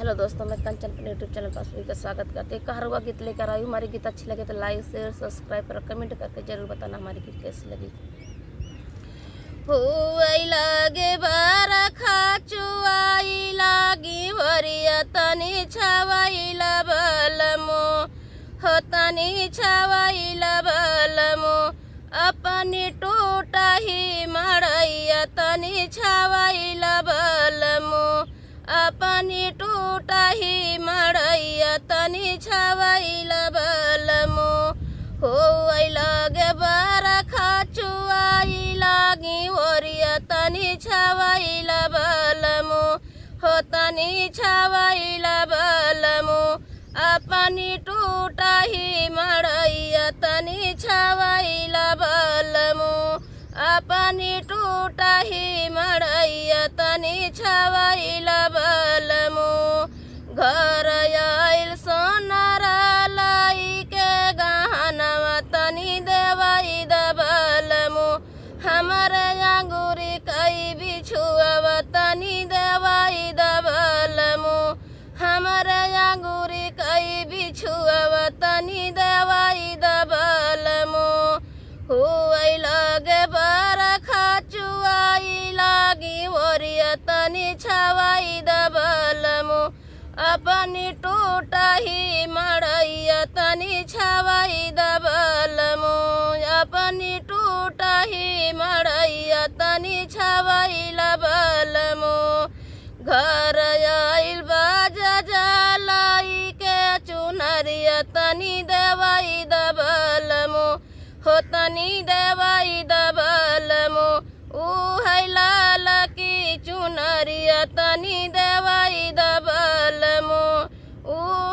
Hello दोस्तों, मैं कंचन अपने यूट्यूब चैनल पर सभी का स्वागत करते हैं। कहरवा गीत लेकर आई हूँ। हमारी गीत अच्छी लगे तो लाइक शेयर सब्सक्राइब और कमेंट करके जरूर बताना हमारी गीत कैसी लगी। हुई लागे बरखा चुआई लागी वरिया तनी छवाईला बलमो हो तनी छवाईला बलमो अपनी टूटा ही मड़ैया तनी छवाईला बलमो अपनी टूटा ही मड़ैया तनी छवाईला बलमो हो लगे बरखा चुआई लागी ओरिया तनी छवाईला बलमो हो तनी छवाईला बलमो अपनी टूटा ही मड़ैया तनी छवाईला बलमो अपनी टूटा ही मड़ैया तनी छवाईला बलमो घर आइल सोनारा लाई के गहनवा तनी देवाई दबलमो हमरे अंगूरी कई बिछुआ तनी देवाई दबलमो हमरे अंगूरी कई बिछुआ तनी देवाई दबलमो हुई लगे बरखा चुआई लागी ओरिया तनी छवाई दबलमो अपनी टूटा ही मड़ैया तनी छवाई दबलमो अपनी टूटा ही मड़ैया तनी छवाईला बलमो घर आइल बाजा जलाई के चुनरिया तनी देवाई दबलमो हो तनी देवाई दबलमो है लाल की चुनरिया तनी देवाई दबलमो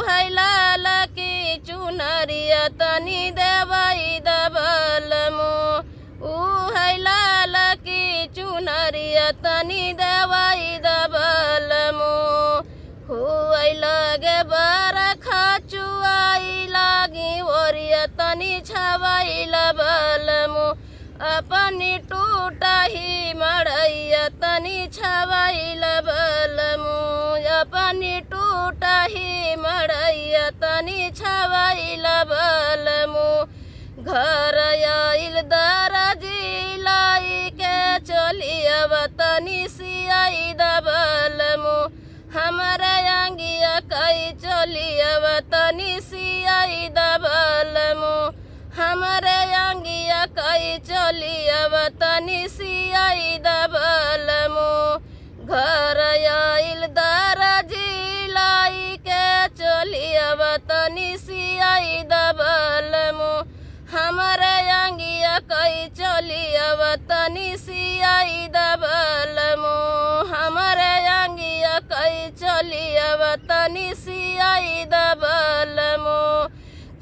है लाल की चुनरिया तनी देवाई दबलमो है लाल की चुनरिया तनी देवाई दबलमो हुई लगे बरखा चुआई लागी ओरिया तनी छवाईला बलमो अपनी टूटा ही मड़ैया तनी छवाईला बलमो अपनी टूटा ही मड़ैया तनी छवाईला बलमो घर आइल दरजी लाई के चलिया तनी सियाई दबलमो हमरे अंगिया कई चलिया तनी सियाई दबलमो हमरे अंगिया कई चलिया तनी सियाई दबलमो घर आइल दरजी लाई के चलिया तनी सियाई दबलमो हमरे अंगिया कई चलिया तनी सियाई दबलमो हमरे अंगिया कई चलिया तनी सियाई दबलमो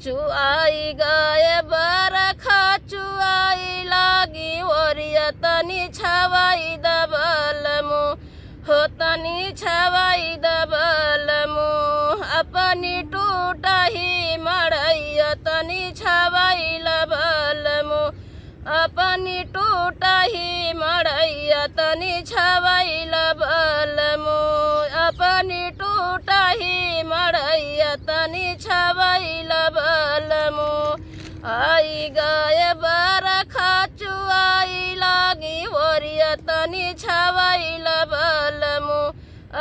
चुआई गाय बरखा चुआई लागी ओरिया तनी छवाई दबलमो हो तनी छवाई दबलमो अपनी टूटा ही मड़ैया तनी छवाईला बलमो अपनी टूटा ही मड़ैया तनी छवाईला बलमो अपनी टूटा ही मड़ैया तनी छवाईला बलमो आई गाय बरखा चुआई लागी ओरिया तनी छवाईला बलमो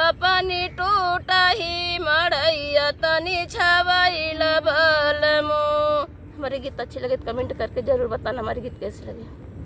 अपनी टूटा ही मड़ैया तनी छवाईला बलमो। हमारी गीत अच्छी लगे तो कमेंट करके जरूर बताना हमारी गीत कैसी लगी।